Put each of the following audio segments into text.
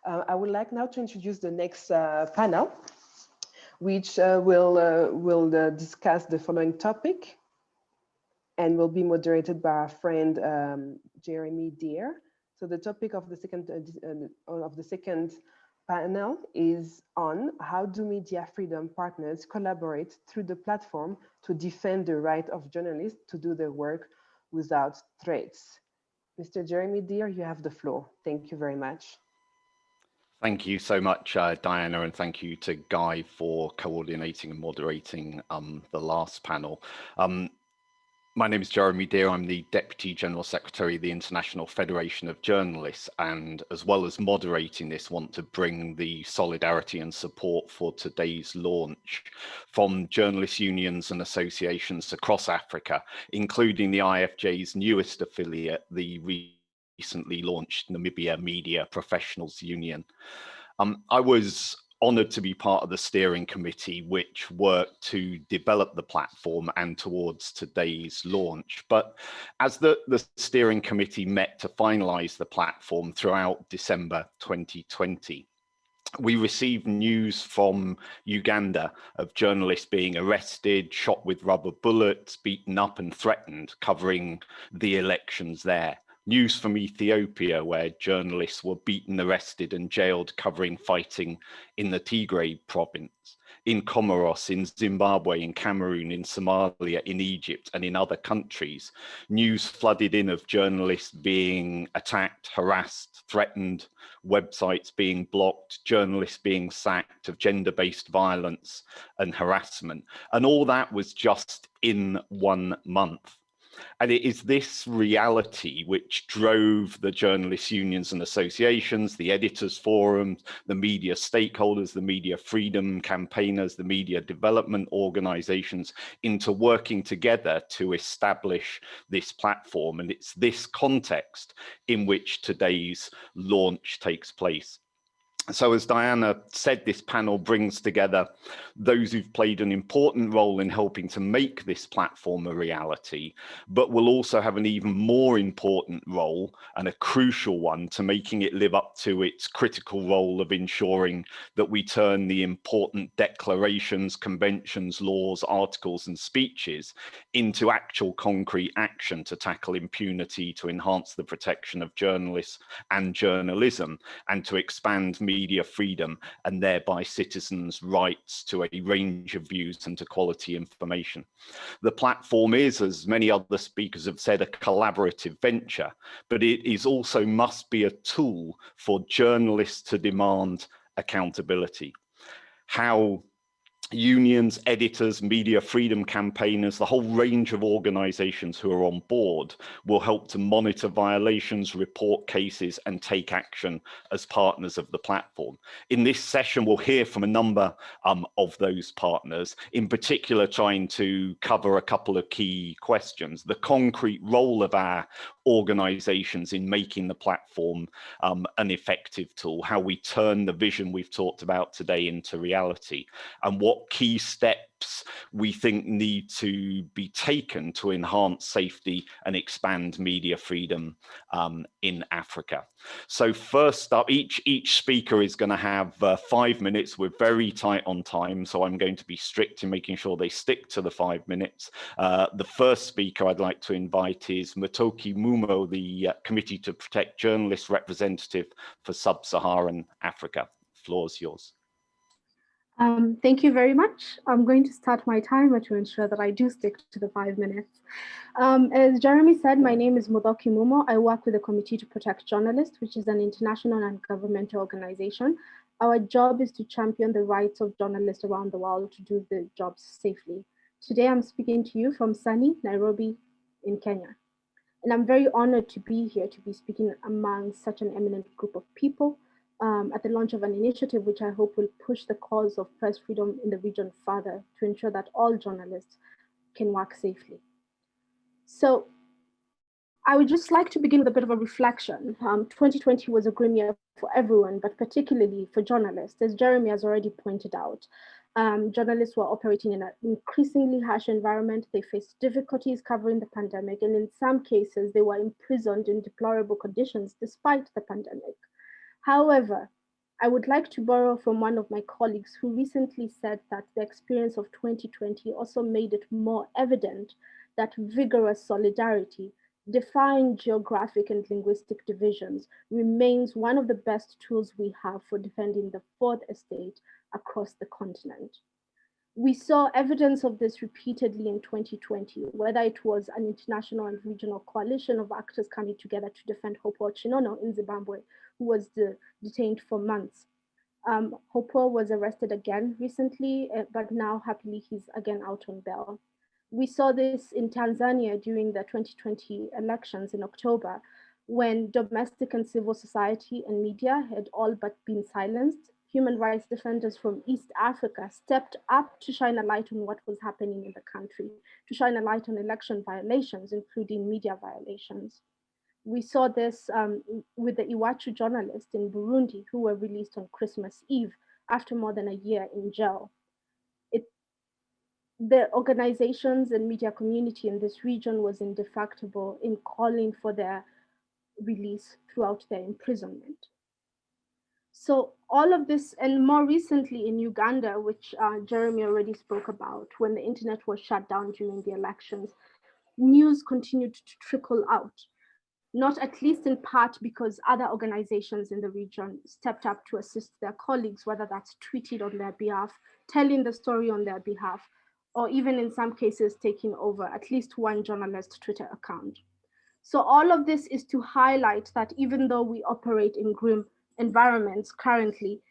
I would like now to introduce the next panel, which will discuss the following topic and will be moderated by our friend Jeremy Deere. So the topic of the second panel is on how do media freedom partners collaborate through the platform to defend the right of journalists to do their work without threats. Mr. Jeremy Deere, you have the floor. Thank you very much. Thank you so much, Diana, and thank you to Guy for coordinating and moderating the last panel. My name is Jeremy Deere. I'm the Deputy General Secretary of the International Federation of Journalists, and as well as moderating this, want to bring the solidarity and support for today's launch from journalist unions and associations across Africa, including the IFJ's newest affiliate, the recently launched Namibia Media Professionals Union. I was honoured to be part of the steering committee which worked to develop the platform and towards today's launch. But as the steering committee met to finalise the platform throughout December 2020, we received news from Uganda of journalists being arrested, shot with rubber bullets, beaten up and threatened, covering the elections there. News from Ethiopia, where journalists were beaten, arrested and jailed covering fighting in the Tigray province, in Comoros, in Zimbabwe, in Cameroon, in Somalia, in Egypt and in other countries. News flooded in of journalists being attacked, harassed, threatened, websites being blocked, journalists being sacked, of gender-based violence and harassment. And all that was just in 1 month. And it is this reality which drove the journalists' unions and associations, the editors' forums, the media stakeholders, the media freedom campaigners, the media development organizations into working together to establish this platform. And it's this context in which today's launch takes place. So as Diana said, this panel brings together those who've played an important role in helping to make this platform a reality, but will also have an even more important role and a crucial one to making it live up to its critical role of ensuring that we turn the important declarations, conventions, laws, articles and speeches into actual concrete action to tackle impunity, to enhance the protection of journalists and journalism, and to expand media freedom and thereby citizens' rights to a range of views and to quality information. The platform is, as many other speakers have said, a collaborative venture, but it is also must be a tool for journalists to demand accountability. How unions, editors, media freedom campaigners, the whole range of organizations who are on board will help to monitor violations, report cases and take action as partners of the platform. In this session, we'll hear from a number of those partners, in particular trying to cover a couple of key questions: the concrete role of our organizations in making the platform an effective tool, how we turn the vision we've talked about today into reality, and what key steps we think need to be taken to enhance safety and expand media freedom in Africa. So first up, each speaker is going to have 5 minutes. We're very tight on time, so I'm going to be strict in making sure they stick to the 5 minutes. The first speaker I'd like to invite is Muthoki Mumo, the Committee to Protect Journalists representative for Sub-Saharan Africa. The floor is yours. Thank you very much. I'm going to start my timer to ensure that I do stick to the 5 minutes. As Jeremy said, my name is Muthoki Mumo. I work with the Committee to Protect Journalists, which is an international and governmental organization. Our job is to champion the rights of journalists around the world to do the jobs safely. Today, I'm speaking to you from sunny Nairobi in Kenya. And I'm very honored to be here, to be speaking among such an eminent group of people at the launch of an initiative which I hope will push the cause of press freedom in the region further to ensure that all journalists can work safely. So I would just like to begin with a bit of a reflection. 2020 was a grim year for everyone, but particularly for journalists. As Jeremy has already pointed out, journalists were operating in an increasingly harsh environment. They faced difficulties covering the pandemic, and in some cases, they were imprisoned in deplorable conditions despite the pandemic. However, I would like to borrow from one of my colleagues who recently said that the experience of 2020 also made it more evident that vigorous solidarity, defying geographic and linguistic divisions, remains one of the best tools we have for defending the fourth estate across the continent. We saw evidence of this repeatedly in 2020, whether it was an international and regional coalition of actors coming together to defend Otieno in Zimbabwe, who was detained for months. Hopo was arrested again recently, but now happily he's again out on bail. We saw this in Tanzania during the 2020 elections in October, when domestic and civil society and media had all but been silenced. Human rights defenders from East Africa stepped up to shine a light on what was happening in the country, to shine a light on election violations, including media violations. We saw this with the Iwachu journalists in Burundi who were released on Christmas Eve after more than a year in jail. The organizations and media community in this region was indefatigable in calling for their release throughout their imprisonment. So all of this, and more recently in Uganda, which Jeremy already spoke about, when the internet was shut down during the elections, news continued to trickle out, not at least in part because other organizations in the region stepped up to assist their colleagues, whether that's tweeted on their behalf, telling the story on their behalf, or even in some cases taking over at least one journalist's Twitter account. So all of this is to highlight that even though we operate in grim environments currently,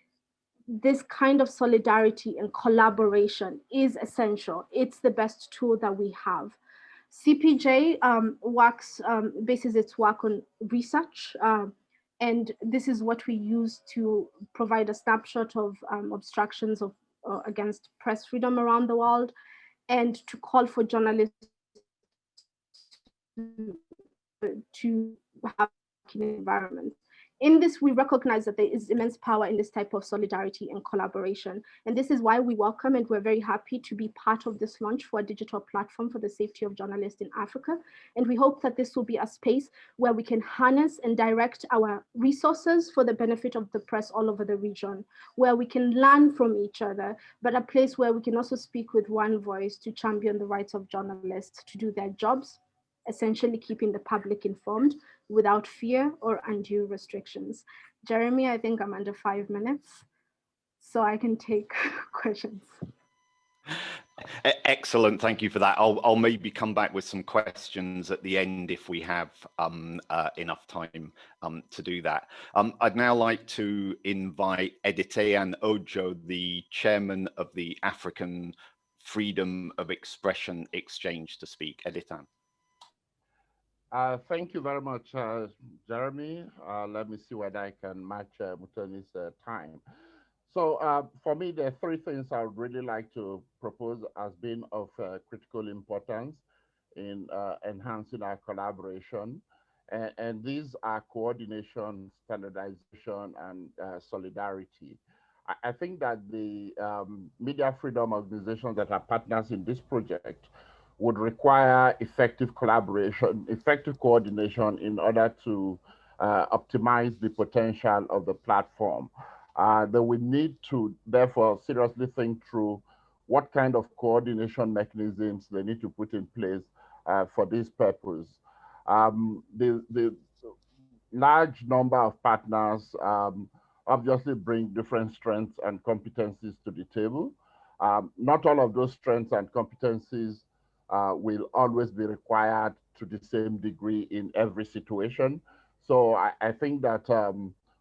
this kind of solidarity and collaboration is essential. It's the best tool that we have. CPJ bases its work on research, and this is what we use to provide a snapshot of obstructions of against press freedom around the world, and to call for journalists to have an environment. In this, we recognize that there is immense power in this type of solidarity and collaboration. And this is why we welcome and we're very happy to be part of this launch for a digital platform for the safety of journalists in Africa. And we hope that this will be a space where we can harness and direct our resources for the benefit of the press all over the region, where we can learn from each other, but a place where we can also speak with one voice to champion the rights of journalists to do their jobs, essentially keeping the public informed without fear or undue restrictions. Jeremy, I think I'm under 5 minutes, so I can take questions. Excellent, thank you for that. I'll maybe come back with some questions at the end if we have enough time to do that. I'd now like to invite Edetaen Ojo, the chairman of the African Freedom of Expression Exchange, to speak. Edetaen. Thank you very much, Jeremy. Let me see whether I can match Mutoni's time. So for me, there are three things I would really like to propose as being of critical importance in enhancing our collaboration. And these are coordination, standardization, and solidarity. I think that the media freedom organizations that are partners in this project would require effective collaboration, effective coordination in order to optimize the potential of the platform. They would need to, therefore, seriously think through what kind of coordination mechanisms they need to put in place for this purpose. The large number of partners obviously bring different strengths and competencies to the table. Not all of those strengths and competencies will always be required to the same degree in every situation. So I think that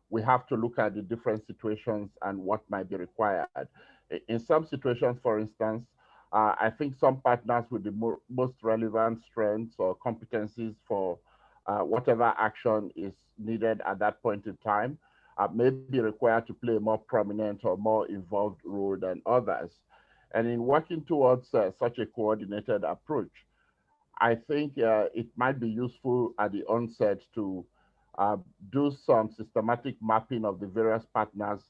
we have to look at the different situations and what might be required. In some situations, for instance, I think some partners with the most relevant strengths or competencies for whatever action is needed at that point in time may be required to play a more prominent or more involved role than others. And in working towards such a coordinated approach, I think it might be useful at the onset to do some systematic mapping of the various partners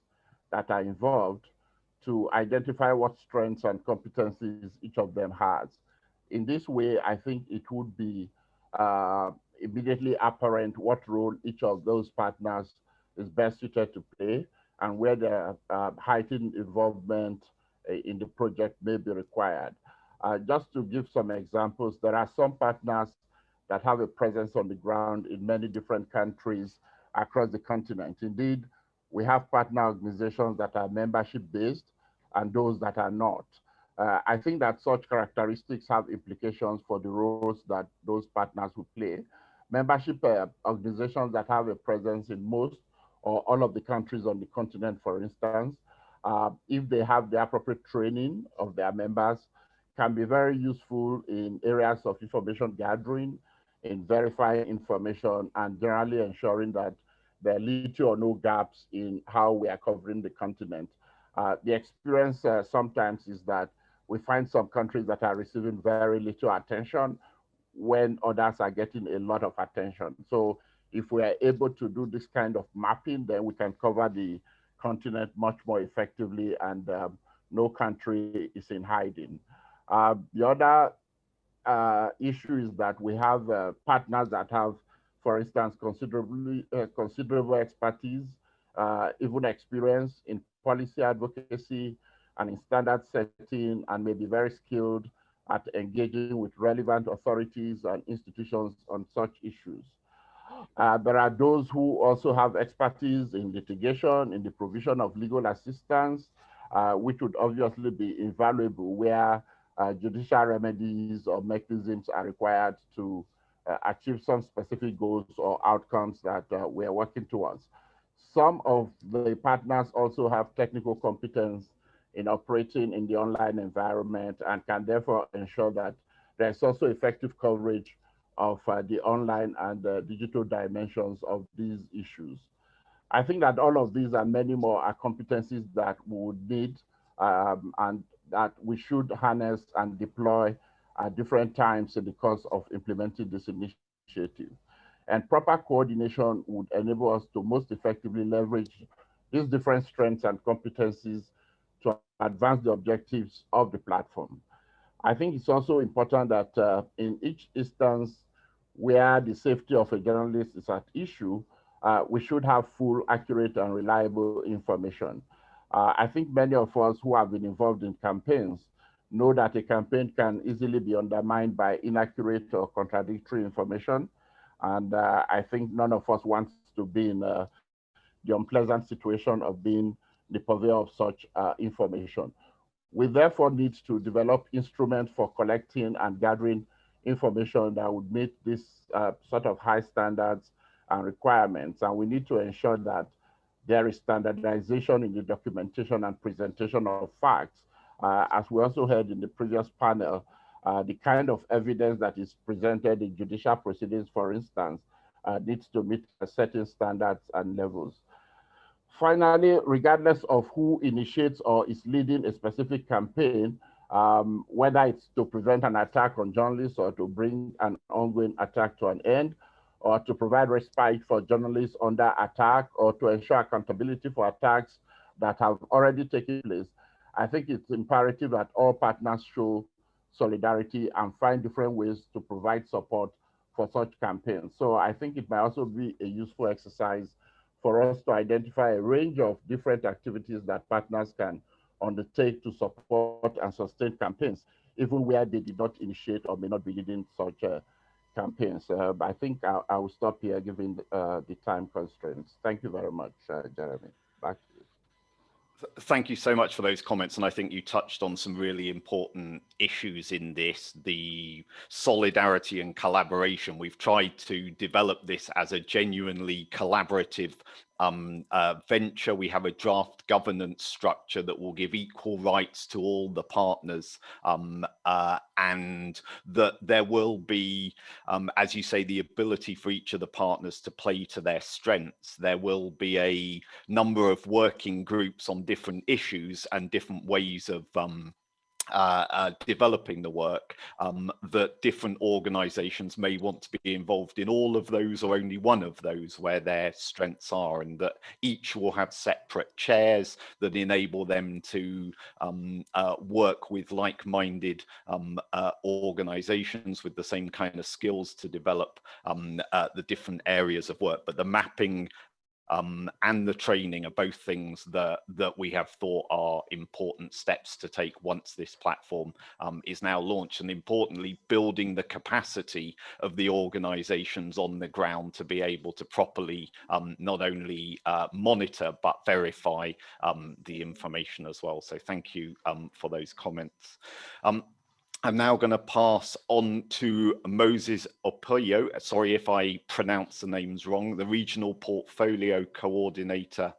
that are involved to identify what strengths and competencies each of them has. In this way, I think it would be immediately apparent what role each of those partners is best suited to play and where the heightened involvement in the project may be required. Just to give some examples, there are some partners that have a presence on the ground in many different countries across the continent. Indeed, we have partner organizations that are membership-based and those that are not. I think that such characteristics have implications for the roles that those partners will play. Membership organizations that have a presence in most or all of the countries on the continent, for instance, if they have the appropriate training of their members, can be very useful in areas of information gathering, in verifying information, and generally ensuring that there are little or no gaps in how we are covering the continent. The experience sometimes is that we find some countries that are receiving very little attention when others are getting a lot of attention. So if we are able to do this kind of mapping, then we can cover the continent much more effectively, and no country is in hiding. The other issue is that we have partners that have, for instance, considerable expertise, even experience in policy advocacy and in standard setting, and may be very skilled at engaging with relevant authorities and institutions on such issues. There are those who also have expertise in litigation, in the provision of legal assistance, which would obviously be invaluable where judicial remedies or mechanisms are required to achieve some specific goals or outcomes that we're working towards. Some of the partners also have technical competence in operating in the online environment and can therefore ensure that there's also effective coverage of the online and digital dimensions of these issues. I think that all of these and many more are competencies that we would need and that we should harness and deploy at different times in the course of implementing this initiative. And proper coordination would enable us to most effectively leverage these different strengths and competencies to advance the objectives of the platform. I think it's also important that in each instance where the safety of a journalist is at issue, we should have full, accurate, and reliable information. I think many of us who have been involved in campaigns know that a campaign can easily be undermined by inaccurate or contradictory information. And I think none of us wants to be in the unpleasant situation of being the purveyor of such information. We therefore need to develop instruments for collecting and gathering information that would meet this sort of high standards and requirements. And we need to ensure that there is standardization in the documentation and presentation of facts. As we also heard in the previous panel, the kind of evidence that is presented in judicial proceedings, for instance, needs to meet certain standards and levels. Finally, regardless of who initiates or is leading a specific campaign, whether it's to prevent an attack on journalists or to bring an ongoing attack to an end, or to provide respite for journalists under attack, or to ensure accountability for attacks that have already taken place, I think it's imperative that all partners show solidarity and find different ways to provide support for such campaigns. So I think it might also be a useful exercise for us to identify a range of different activities that partners can undertake to support and sustain campaigns, even where they did not initiate or may not be leading such campaigns. I think I will stop here given the time constraints. Thank you very much, Jeremy. Back to you. Thank you so much for those comments. And I think you touched on some really important issues in this, the solidarity and collaboration. We've tried to develop this as a genuinely collaborative venture. We have a draft governance structure that will give equal rights to all the partners, and that there will be, as you say, the ability for each of the partners to play to their strengths. There will be a number of working groups on different issues and different ways of developing the work, that different organizations may want to be involved in all of those or only one of those where their strengths are, and that each will have separate chairs that enable them to work with like-minded organizations with the same kind of skills to develop the different areas of work. But the mapping and the training are both things that we have thought are important steps to take once this platform is now launched, and importantly, building the capacity of the organizations on the ground to be able to properly not only monitor but verify the information as well. So thank you for those comments. I'm now going to pass on to Moses Opiyo. Sorry if I pronounce the names wrong, the Regional Portfolio Coordinator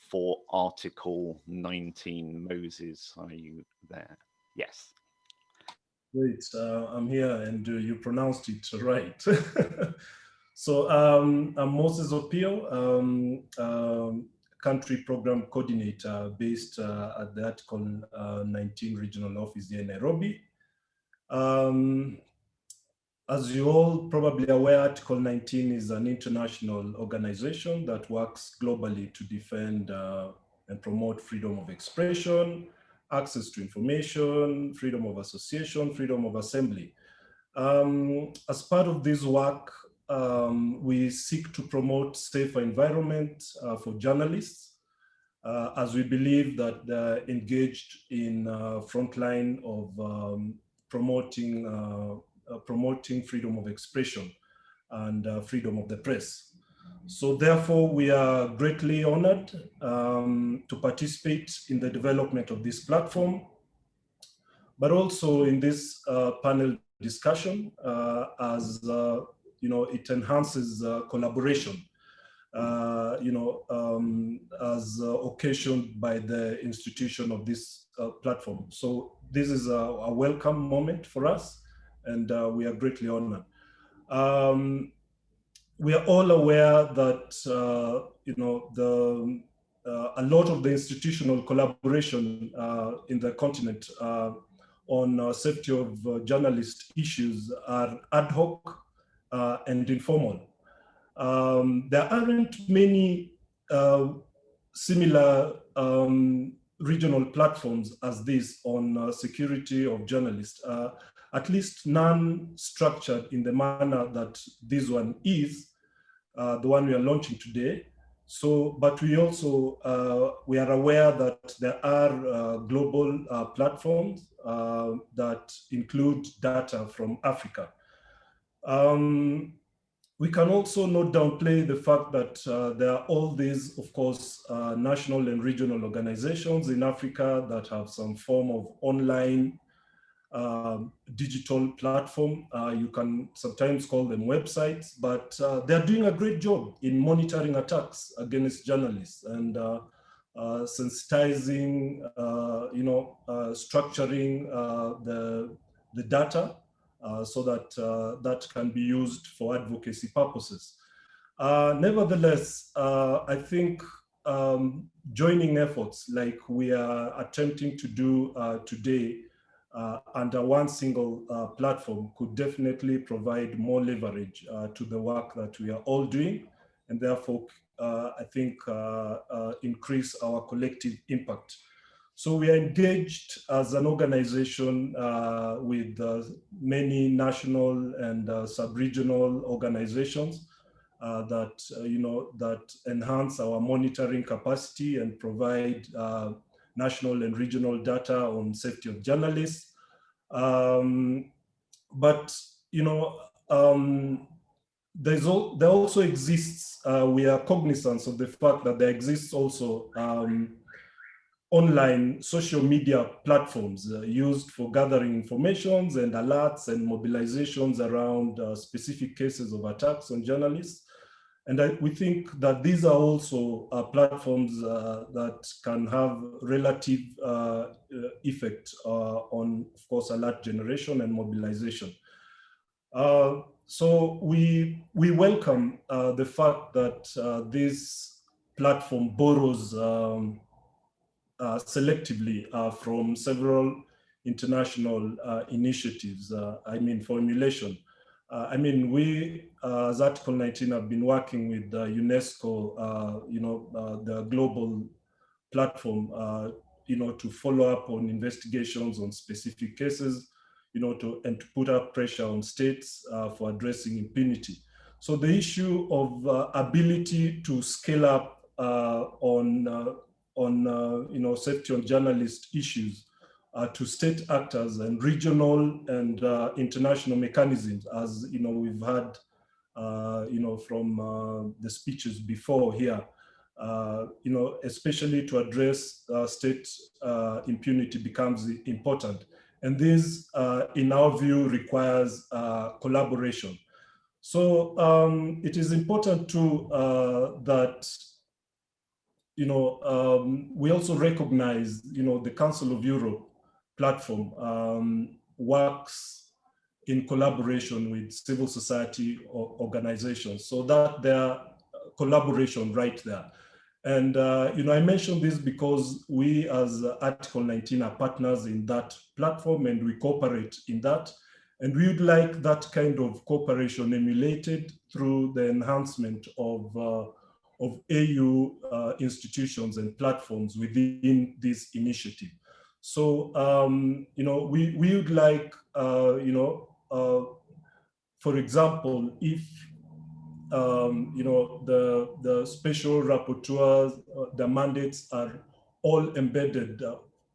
for Article 19. Moses, are you there? Yes. Great, I'm here and you pronounced it right. So I'm Moses Opiyo, Country Program Coordinator based at the Article 19 Regional Office here in Nairobi. As you all probably aware, Article 19 is an international organization that works globally to defend and promote freedom of expression, access to information, freedom of association, freedom of assembly. As part of this work, we seek to promote safer environment for journalists, as we believe that they're engaged in frontline of promoting freedom of expression and freedom of the press. So therefore, we are greatly honored to participate in the development of this platform, but also in this panel discussion as it enhances collaboration, as occasioned by the institution of this platform. So this is a welcome moment for us, and we are greatly honored. We are all aware that a lot of the institutional collaboration in the continent on safety of journalist issues are ad hoc and informal. There aren't many similar regional platforms as this on security of journalists, at least none structured in the manner that this one is, the one we are launching today. So, but we also, we are aware that there are global platforms that include data from Africa. We can also not downplay the fact that there are all these, of course, national and regional organizations in Africa that have some form of online digital platform. You can sometimes call them websites, but they're doing a great job in monitoring attacks against journalists and sensitizing, structuring the data so that that can be used for advocacy purposes. Nevertheless, I think joining efforts like we are attempting to do today under one single platform could definitely provide more leverage to the work that we are all doing, and therefore I think increase our collective impact. So we are engaged as an organization with many national and sub-regional organizations that that enhance our monitoring capacity and provide national and regional data on safety of journalists. But there also exists, we are cognizant of the fact that there exists also online social media platforms used for gathering informations and alerts and mobilizations around specific cases of attacks on journalists. And we think that these are also platforms that can have relative effect on, of course, alert generation and mobilization. So we welcome the fact that this platform borrows selectively from several international initiatives, formulation. We, as Article 19, have been working with UNESCO, the global platform, to follow up on investigations on specific cases, and to put up pressure on states for addressing impunity. So the issue of ability to scale up on safety on journalist issues to state actors and regional and international mechanisms, as we've had from the speeches before here. Especially to address state impunity becomes important. And this, in our view, requires collaboration. So it is important too that, we also recognize, the Council of Europe platform works in collaboration with civil society organizations, so that there are collaboration right there. And, I mentioned this because we as Article 19 are partners in that platform and we cooperate in that. And we would like that kind of cooperation emulated through the enhancement of AU institutions and platforms within this initiative. So, we would like, for example, if the special rapporteurs, the mandates are all embedded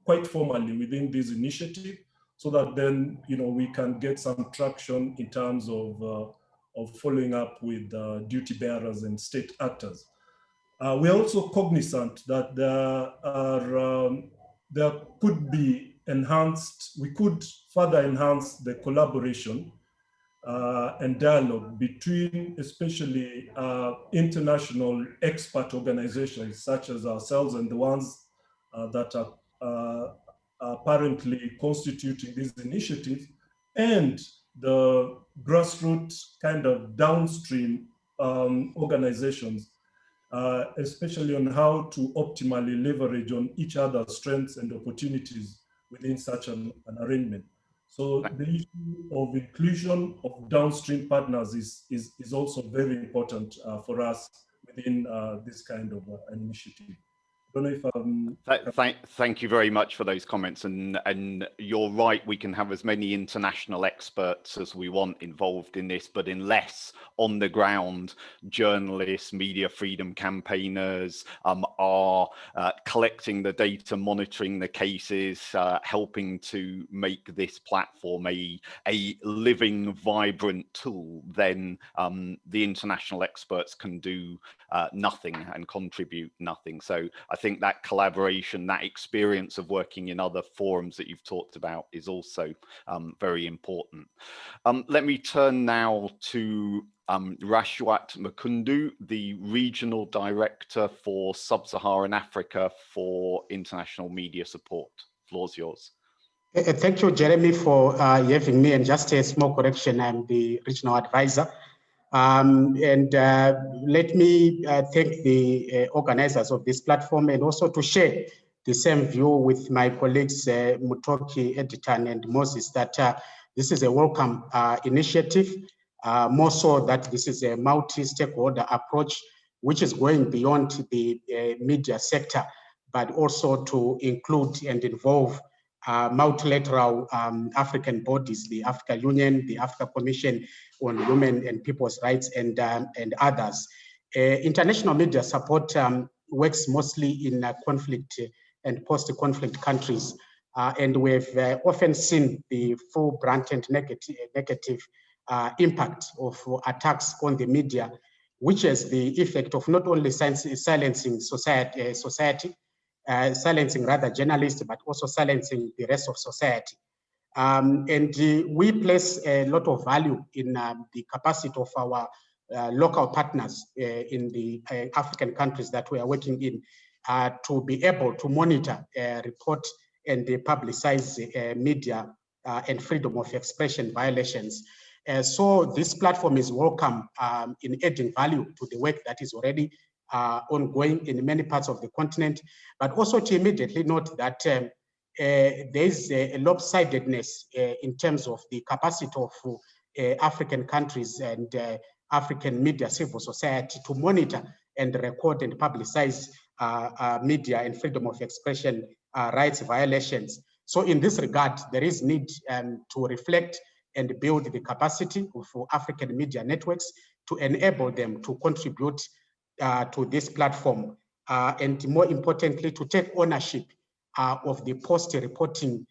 quite formally within this initiative, so that then we can get some traction in terms of following up with duty bearers and state actors. We're also cognizant that there could be enhanced, we could further enhance the collaboration and dialogue between especially international expert organizations such as ourselves and the ones that are apparently constituting these initiatives, and the grassroots kind of downstream organizations, especially on how to optimally leverage on each other's strengths and opportunities within such an arrangement. So the issue of inclusion of downstream partners is also very important for us within this kind of initiative. I don't know if Thank you very much for those comments, and you're right, we can have as many international experts as we want involved in this, but unless on the ground journalists, media freedom campaigners are collecting the data, monitoring the cases, helping to make this platform a living, vibrant tool, then the international experts can do nothing and contribute nothing. So I think that collaboration, that experience of working in other forums that you've talked about is also very important. Let me turn now to Rashweat Mukundu, the Regional Director for Sub-Saharan Africa for International Media Support. The floor's yours. Thank you, Jeremy, for having me. And just a small correction, I'm the Regional Advisor. Let me thank the organizers of this platform, and also to share the same view with my colleagues Muthoki, Edetaen, and Moses, that this is a welcome initiative, more so that this is a multi-stakeholder approach, which is going beyond the media sector, but also to include and involve multilateral African bodies, the Africa Union, the Africa Commission on Human and People's Rights, and others. International media support works mostly in conflict and post-conflict countries, and we've often seen the full brunt and negative impact of attacks on the media, which has the effect of not only silencing silencing rather journalists, but also silencing the rest of society. We place a lot of value in the capacity of our local partners in the African countries that we are working in to be able to monitor, report, and publicize media and freedom of expression violations. So this platform is welcome in adding value to the work that is already ongoing in many parts of the continent, but also to immediately note that there is a lopsidedness in terms of the capacity of African countries and African media civil society to monitor and record and publicize media and freedom of expression rights violations. So in this regard, there is need to reflect and build the capacity of African media networks to enable them to contribute to this platform. and more importantly, to take ownership of the post-reporting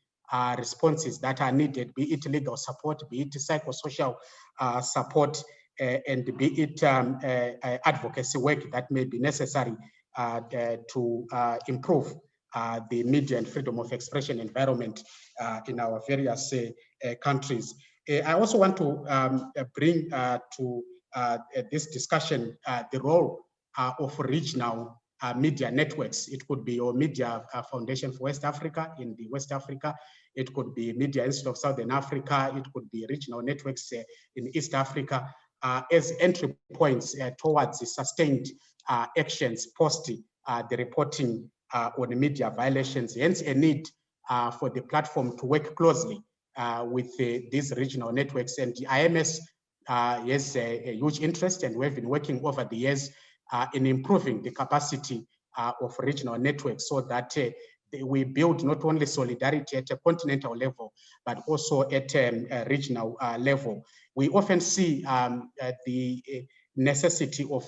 responses that are needed, be it legal support, be it psychosocial support, and be it advocacy work that may be necessary to improve the media and freedom of expression environment in our various countries. I also want to bring to this discussion the role of regional media networks. It could be your Media Foundation for West Africa in the West Africa. It could be Media Institute of Southern Africa. It could be regional networks in East Africa as entry points towards the sustained actions post the reporting on media violations. Hence a need for the platform to work closely with these regional networks. And the IMS has a huge interest, and we've been working over the years in improving the capacity of regional networks so that we build not only solidarity at a continental level, but also at a regional level. We often see the necessity of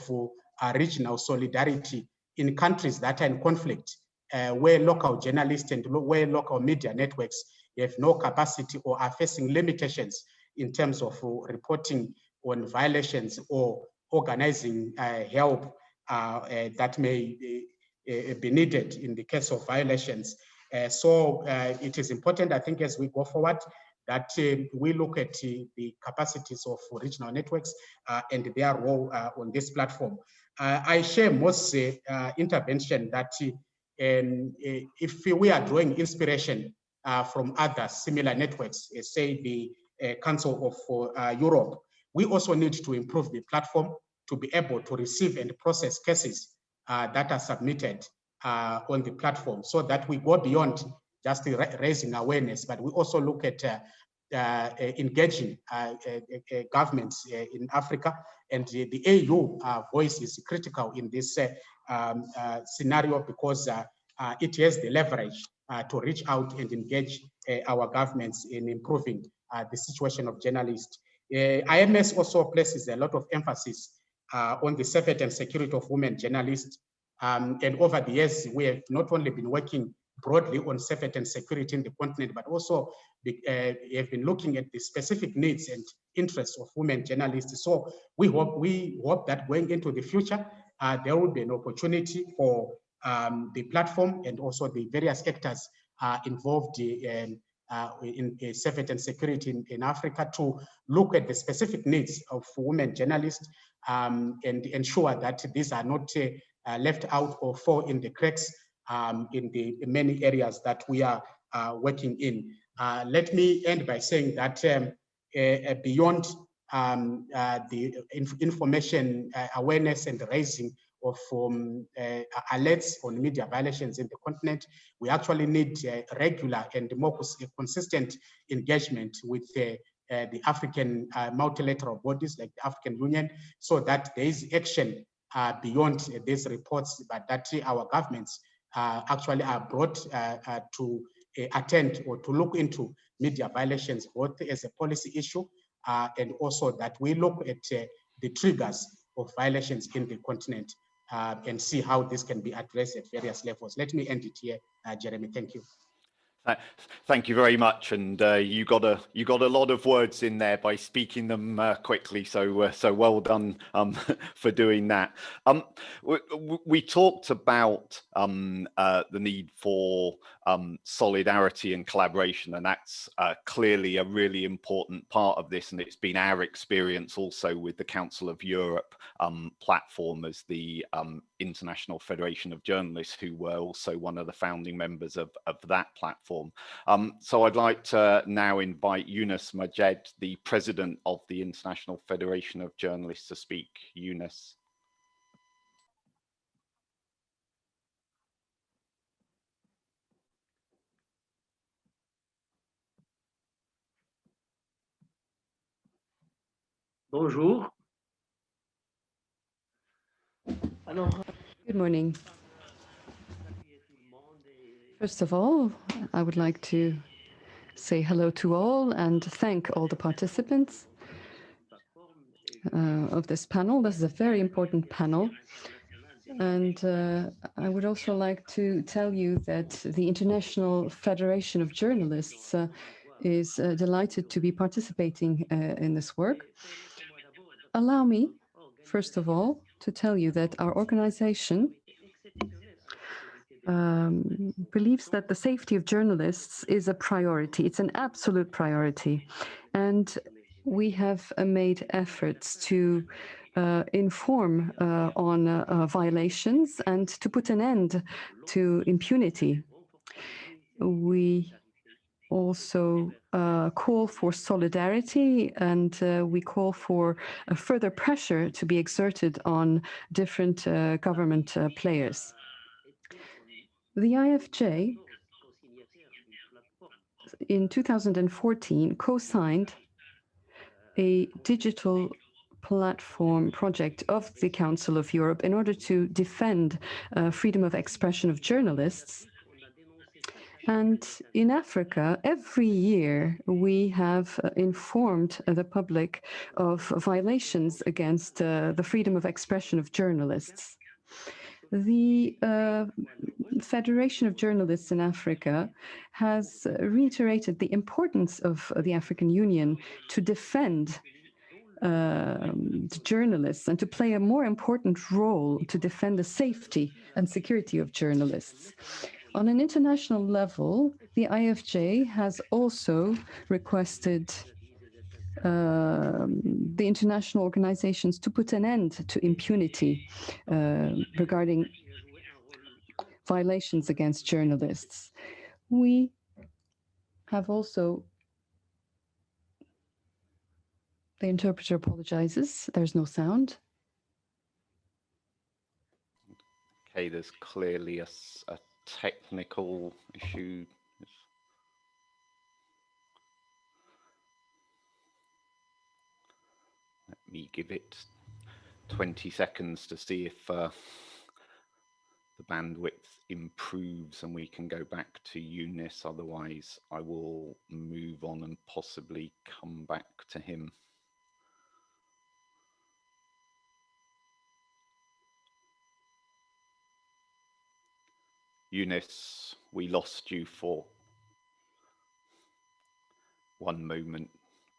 regional solidarity in countries that are in conflict, where local journalists and where local media networks have no capacity or are facing limitations in terms of reporting on violations or organizing help that may be needed in the case of violations. So it is important, I think, as we go forward, that we look at the capacities of regional networks and their role on this platform. I share most intervention that if we are drawing inspiration from other similar networks, say the Council of Europe, we also need to improve the platform to be able to receive and process cases that are submitted on the platform, so that we go beyond just raising awareness, but we also look at engaging governments in Africa, and the AU voice is critical in this scenario because it has the leverage to reach out and engage our governments in improving the situation of journalists. IMS also places a lot of emphasis on the safety and security of women journalists. And over the years, we have not only been working broadly on safety and security in the continent, but also have been looking at the specific needs and interests of women journalists. So we hope that going into the future, there will be an opportunity for the platform and also the various actors involved in safety and security in Africa to look at the specific needs of women journalists and ensure that these are not left out or fall in the cracks in the many areas that we are working in. Let me end by saying that beyond the information awareness and raising of alerts on media violations in the continent, we actually need regular and more consistent engagement with the African multilateral bodies like the African Union, so that there is action beyond these reports, but that our governments actually are brought to attend or to look into media violations, both as a policy issue and also that we look at the triggers of violations in the continent and see how this can be addressed at various levels. Let me end it here, Jeremy. Thank you. Thank you very much, and you got a lot of words in there by speaking them quickly. So so well done for doing that. We talked about the need for solidarity and collaboration, and that's clearly a really important part of this. And it's been our experience also with the Council of Europe platform as the International Federation of Journalists, who were also one of the founding members of that platform. So I'd like to now invite Younes Majed, the president of the International Federation of Journalists, to speak. Younes. Bonjour. Good morning. First of all, I would like to say hello to all and thank all the participants of this panel. This is a very important panel And I would also like to tell you that the International Federation of Journalists is delighted to be participating in this work. Allow me, first of all, to tell you that our organization believes that the safety of journalists is a priority. It's an absolute priority. And we have made efforts to inform on violations and to put an end to impunity. We also call for solidarity, and we call for further pressure to be exerted on different government players. The IFJ in 2014 co-signed a digital platform project of the Council of Europe in order to defend freedom of expression of journalists. And in Africa, every year we have informed the public of violations against the freedom of expression of journalists. The Federation of Journalists in Africa has reiterated the importance of the African Union to defend the journalists and to play a more important role to defend the safety and security of journalists. On an international level, the IFJ has also requested the international organizations to put an end to impunity regarding violations against journalists. We have also, the interpreter apologizes, there's no sound. Okay, there's clearly a technical issue. Let me give it 20 seconds to see if the bandwidth improves and we can go back to Younes. Otherwise, I will move on and possibly come back to him. Younes, we lost you for one moment,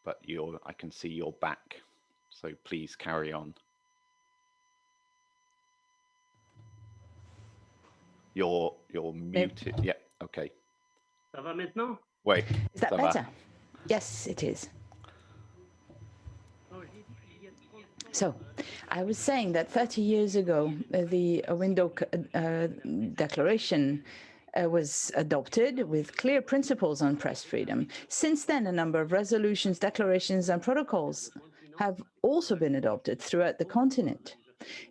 but I can see you're back. So please carry on. You're muted. Yeah, okay. Ça va maintenant? Wait. Is that better? Yes, it is. So, I was saying that 30 years ago, the Window Declaration was adopted with clear principles on press freedom. Since then, a number of resolutions, declarations, and protocols have also been adopted throughout the continent,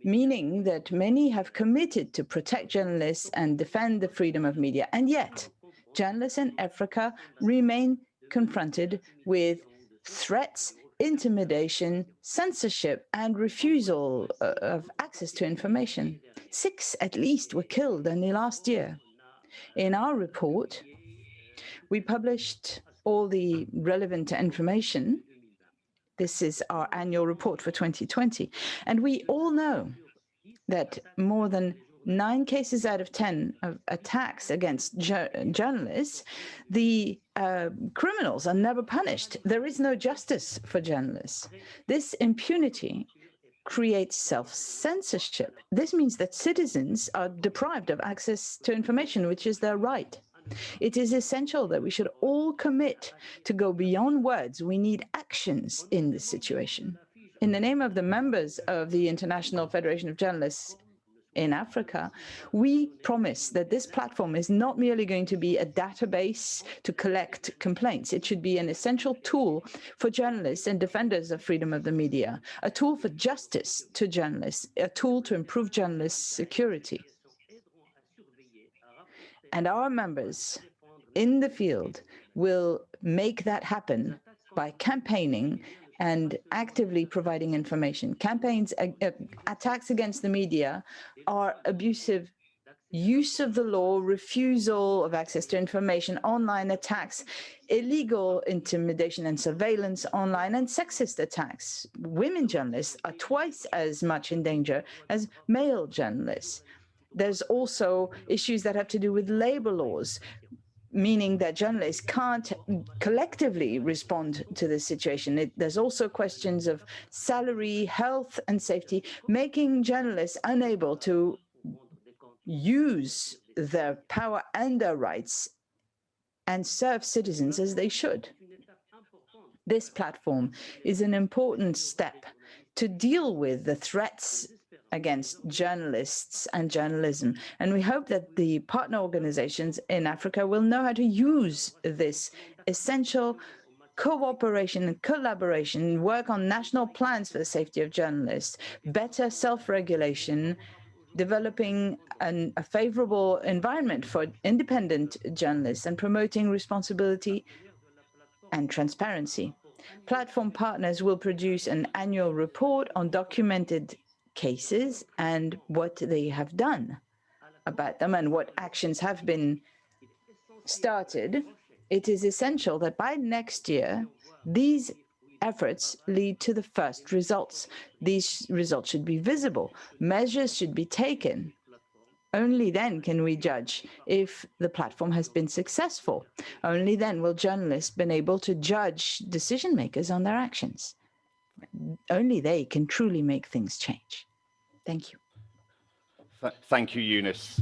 meaning that many have committed to protect journalists and defend the freedom of media. And yet, journalists in Africa remain confronted with threats, intimidation, censorship, and refusal of access to information. 6 at least were killed only last year. In our report, we published all the relevant information. This is our annual report for 2020. And we all know that more than 9 cases out of 10 of attacks against journalists, the criminals are never punished. There is no justice for journalists. This impunity creates self-censorship. This means that citizens are deprived of access to information, which is their right. It is essential that we should all commit to go beyond words. We need actions in this situation. In the name of the members of the International Federation of Journalists in Africa, we promise that this platform is not merely going to be a database to collect complaints. It should be an essential tool for journalists and defenders of freedom of the media, a tool for justice to journalists, a tool to improve journalists' security. And our members in the field will make that happen by campaigning and actively providing information. Campaigns, attacks against the media are abusive use of the law, refusal of access to information, online attacks, illegal intimidation and surveillance online, and sexist attacks. Women journalists are twice as much in danger as male journalists. There's also issues that have to do with labor laws, meaning that journalists can't collectively respond to this situation. There's also questions of salary, health, and safety, making journalists unable to use their power and their rights and serve citizens as they should. This platform is an important step to deal with the threats against journalists and journalism. And we hope that the partner organizations in Africa will know how to use this essential cooperation and collaboration, work on national plans for the safety of journalists, better self-regulation, developing a favorable environment for independent journalists, and promoting responsibility and transparency. Platform partners will produce an annual report on documented cases and what they have done about them and what actions have been started. It is essential that by next year, these efforts lead to the first results. These results should be visible. Measures should be taken. Only then can we judge if the platform has been successful. Only then will journalists be able to judge decision makers on their actions. Only they can truly make things change. Thank you. Thank you, Younes,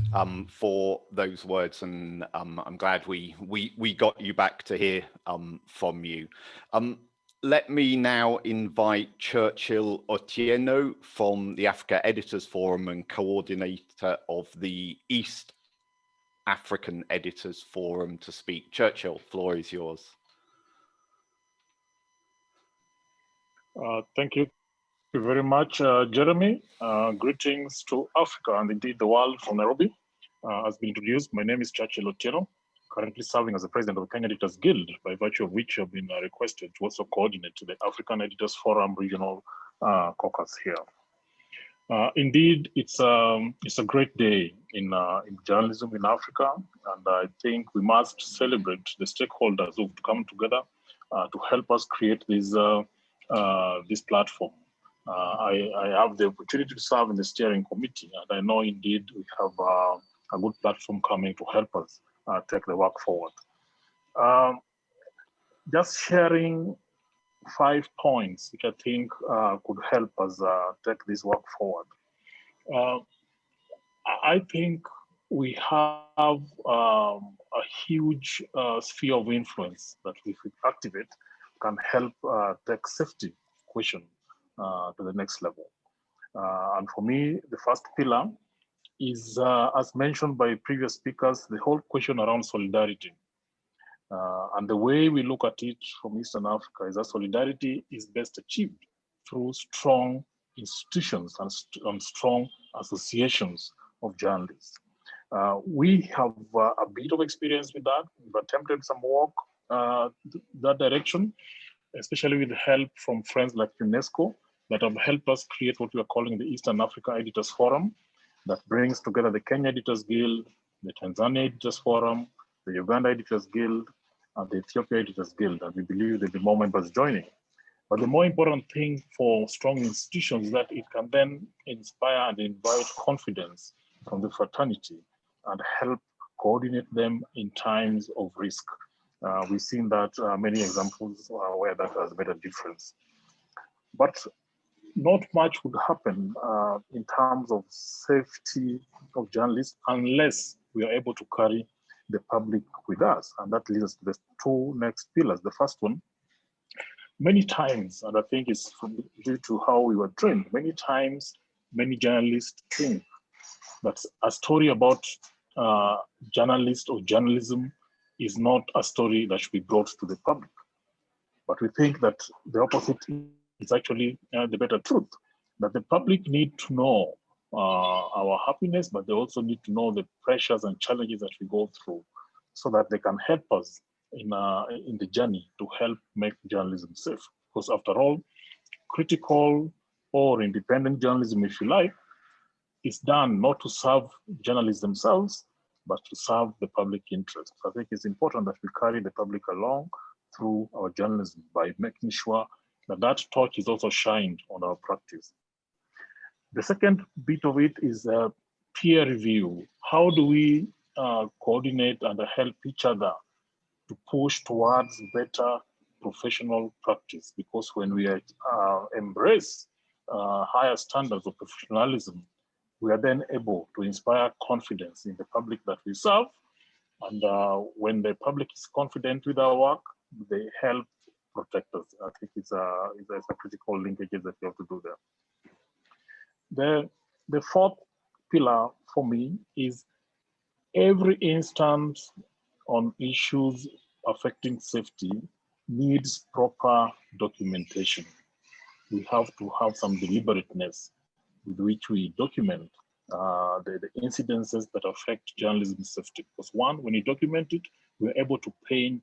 for those words, and I'm glad we got you back to hear from you. Let me now invite Churchill Otieno from the Africa Editors Forum and coordinator of the East African Editors Forum to speak. Churchill, floor is yours. Thank you very much, Jeremy. Greetings to Africa and indeed the world from Nairobi. As been introduced, my name is Churchill Otieno, currently serving as the president of the Kenya Editors Guild, by virtue of which I've been requested to also coordinate the African Editors Forum regional caucus here. Indeed, it's a great day in journalism in Africa, and I think we must celebrate the stakeholders who've come together to help us create this platform. I have the opportunity to serve in the steering committee, and I know indeed we have a good platform coming to help us take the work forward. Just sharing 5 points which I think could help us take this work forward. I think we have a huge sphere of influence that if we activate can help take safety question to the next level. And for me, the first pillar is, as mentioned by previous speakers, the whole question around solidarity. And the way we look at it from Eastern Africa is that solidarity is best achieved through strong institutions and strong associations of journalists. We have a bit of experience with that. We've attempted some work that direction, especially with help from friends like UNESCO that have helped us create what we are calling the Eastern Africa Editors Forum, that brings together the Kenya Editors Guild, the Tanzania Editors Forum, the Uganda Editors Guild, and the Ethiopia Editors Guild, and we believe there'll be more members joining. But the more important thing for strong institutions is that it can then inspire and invite confidence from the fraternity and help coordinate them in times of risk. We've seen that many examples where that has made a difference. But not much would happen in terms of safety of journalists unless we are able to carry the public with us. And that leads us to the 2 next pillars. The first one, many times, and I think it's due to how we were trained, many times, many journalists think that a story about journalists or journalism is not a story that should be brought to the public. But we think that the opposite is actually the better truth, that the public need to know our happiness, but they also need to know the pressures and challenges that we go through so that they can help us in the journey to help make journalism safe. Because after all, critical or independent journalism, if you like, is done not to serve journalists themselves, but to serve the public interest. I think it's important that we carry the public along through our journalism by making sure that that torch is also shined on our practice. The second bit of it is peer review. How do we coordinate and help each other to push towards better professional practice? Because when we embrace higher standards of professionalism, we are then able to inspire confidence in the public that we serve. And when the public is confident with our work, they help protect us. I think it's a critical linkages that we have to do there. The fourth pillar for me is every instance on issues affecting safety needs proper documentation. We have to have some deliberateness with which we document the incidences that affect journalism safety. Because one, when you document it, we're able to paint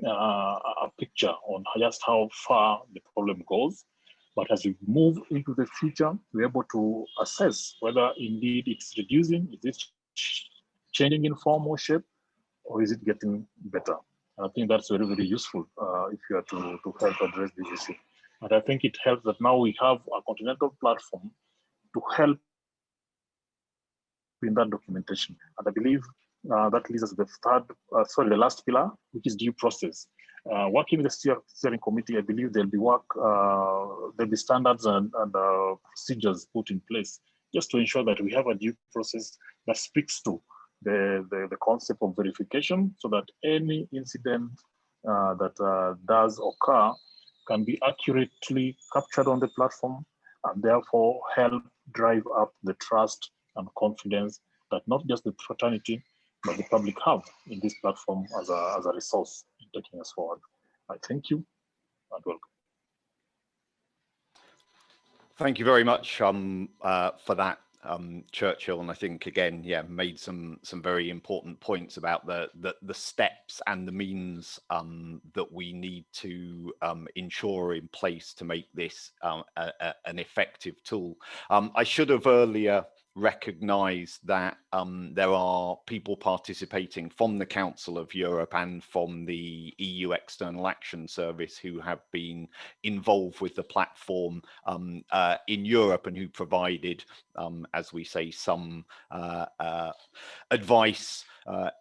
a picture on just how far the problem goes. But as we move into the future, we're able to assess whether indeed it's reducing, is it changing in form or shape, or is it getting better? I think that's very, very useful if you are to help address this issue. And I think it helps that now we have a continental platform to help in that documentation. And I believe that leads us to the last pillar, which is due process. Working with the steering committee, I believe there'll be standards and procedures put in place just to ensure that we have a due process that speaks to the concept of verification, so that any incident that does occur can be accurately captured on the platform and therefore help drive up the trust and confidence that not just the fraternity, but the public have in this platform as a resource in taking us forward. I thank you and welcome. Thank you very much for that, Churchill, and I think again, yeah, made some very important points about the steps and the means that we need to ensure in place to make this an effective tool. I should have earlier recognise that there are people participating from the Council of Europe and from the EU External Action Service who have been involved with the platform in Europe and who provided, as we say, some advice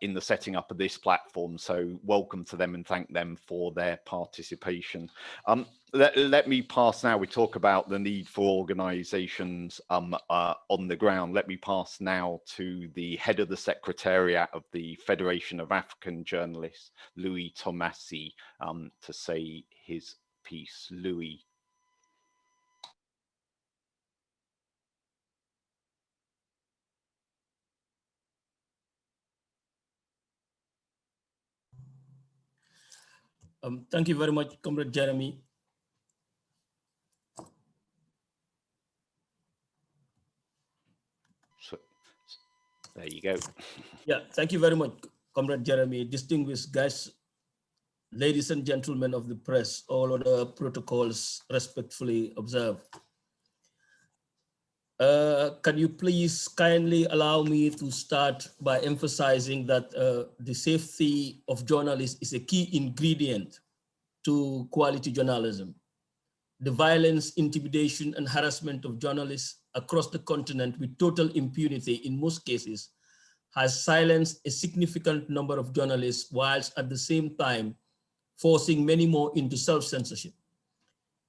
in the setting up of this platform. So welcome to them and thank them for their participation. Let me pass now, we talk about the need for organisations on the ground. Let me pass now to the head of the Secretariat of the Federation of African Journalists, Louis Tomasi, to say his piece. Louis. Thank you very much, Comrade Jeremy. So, there you go. Yeah, thank you very much, Comrade Jeremy. Distinguished guests, ladies and gentlemen of the press, all other protocols respectfully observed. Can you please kindly allow me to start by emphasizing that the safety of journalists is a key ingredient to quality journalism. The violence, intimidation, and harassment of journalists across the continent with total impunity in most cases has silenced a significant number of journalists, whilst at the same time forcing many more into self-censorship.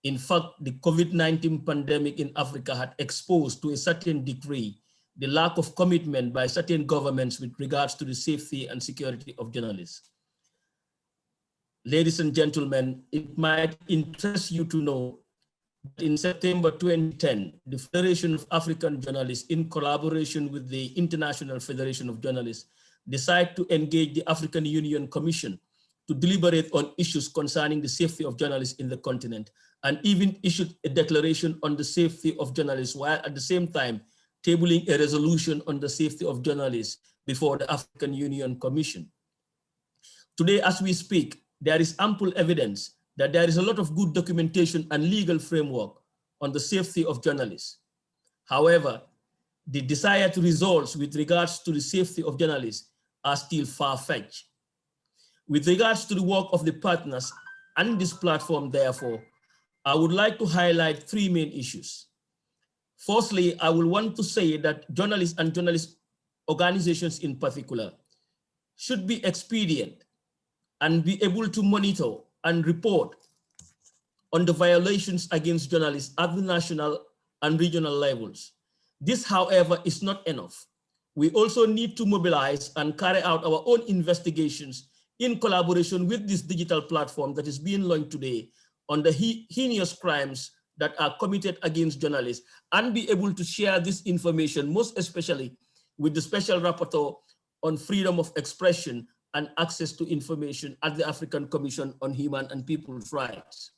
In fact, the COVID-19 pandemic in Africa had exposed to a certain degree the lack of commitment by certain governments with regards to the safety and security of journalists. Ladies and gentlemen, it might interest you to know that in September 2010, the Federation of African Journalists, in collaboration with the International Federation of Journalists, decided to engage the African Union Commission to deliberate on issues concerning the safety of journalists in the continent, and even issued a declaration on the safety of journalists, while at the same time tabling a resolution on the safety of journalists before the African Union Commission. Today, as we speak, there is ample evidence that there is a lot of good documentation and legal framework on the safety of journalists. However, the desired results with regards to the safety of journalists are still far-fetched. With regards to the work of the partners and this platform, therefore, I would like to highlight three main issues. Firstly, I will want to say that journalists and journalist organizations in particular should be expedient and be able to monitor and report on the violations against journalists at the national and regional levels. This, however, is not enough. We also need to mobilize and carry out our own investigations in collaboration with this digital platform that is being launched today on the heinous crimes that are committed against journalists, and be able to share this information, most especially with the Special Rapporteur on freedom of expression and access to information at the African Commission on Human and People's Rights.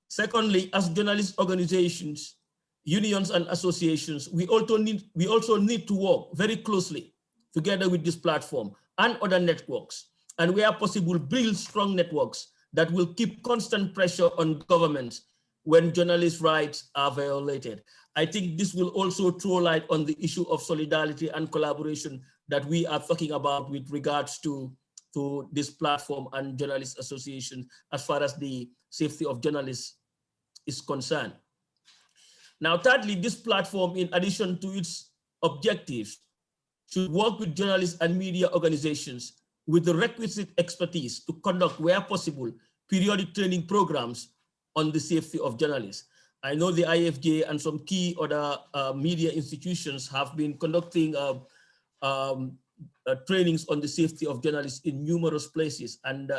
Secondly, as journalist organizations, unions and associations, we also need to work very closely together with this platform and other networks, and where possible, build strong networks that will keep constant pressure on governments when journalists' rights are violated. I think this will also throw light on the issue of solidarity and collaboration that we are talking about with regards to this platform and journalist association as far as the safety of journalists is concerned. Now, thirdly, this platform, in addition to its objectives, should work with journalists and media organizations with the requisite expertise to conduct, where possible, periodic training programs on the safety of journalists. I know the IFJ and some key other media institutions have been conducting trainings on the safety of journalists in numerous places, and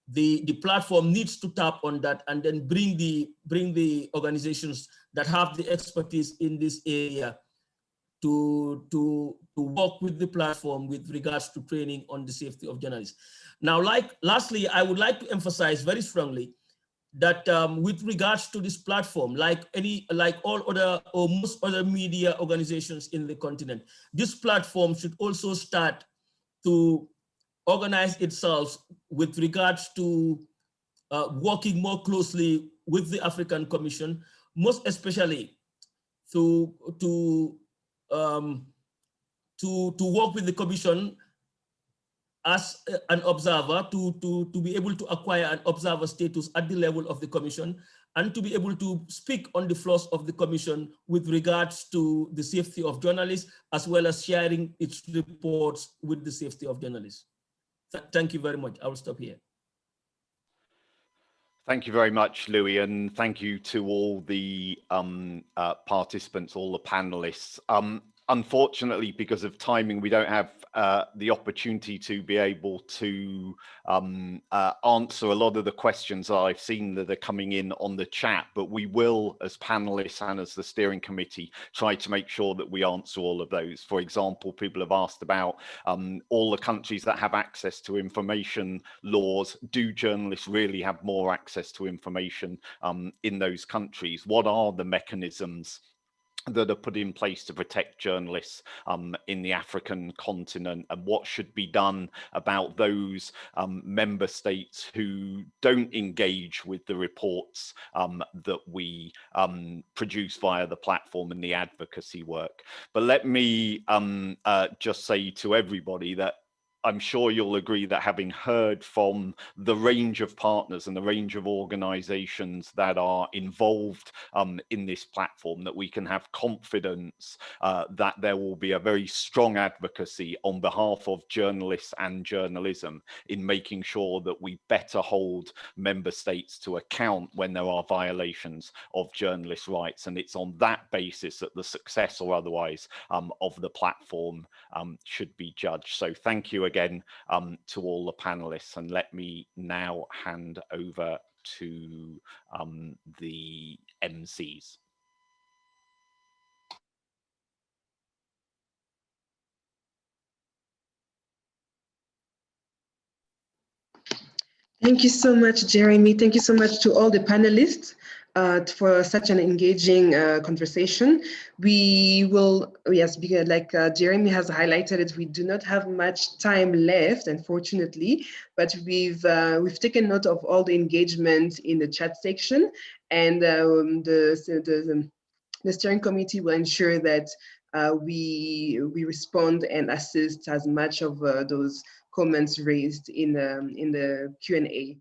the platform needs to tap on that and then bring the organizations that have the expertise in this area to work with the platform with regards to training on the safety of journalists. Now, lastly, I would like to emphasize very strongly that with regards to this platform, like all other or most other media organizations in the continent, this platform should also start to organize itself with regards to working more closely with the African Commission, most especially to work with the Commission as an observer, to be able to acquire an observer status at the level of the Commission, and to be able to speak on the floors of the Commission with regards to the safety of journalists, as well as sharing its reports with the safety of journalists. Thank you very much. I will stop here. Thank you very much, Louis, and thank you to all the participants, all the panelists. Unfortunately, because of timing, we don't have the opportunity to be able to answer a lot of the questions that I've seen that are coming in on the chat, but we will, as panelists and as the steering committee, try to make sure that we answer all of those. For example, people have asked about all the countries that have access to information laws. Do journalists really have more access to information in those countries? What are the mechanisms that are put in place to protect journalists in the African continent, and what should be done about those member states who don't engage with the reports that we produce via the platform and the advocacy work. But let me just say to everybody that I'm sure you'll agree that having heard from the range of partners and the range of organizations that are involved in this platform, that we can have confidence that there will be a very strong advocacy on behalf of journalists and journalism in making sure that we better hold member states to account when there are violations of journalists' rights. And it's on that basis that the success or otherwise of the platform should be judged. So thank you again to all the panelists, and let me now hand over to the MCs. Thank you so much, Jeremy. Thank you so much to all the panelists for such an engaging conversation. We will, yes, because like Jeremy has highlighted it, we do not have much time left, unfortunately, but we've taken note of all the engagement in the chat section, and The steering committee will ensure that we respond and assist as much of those comments raised in the Q&A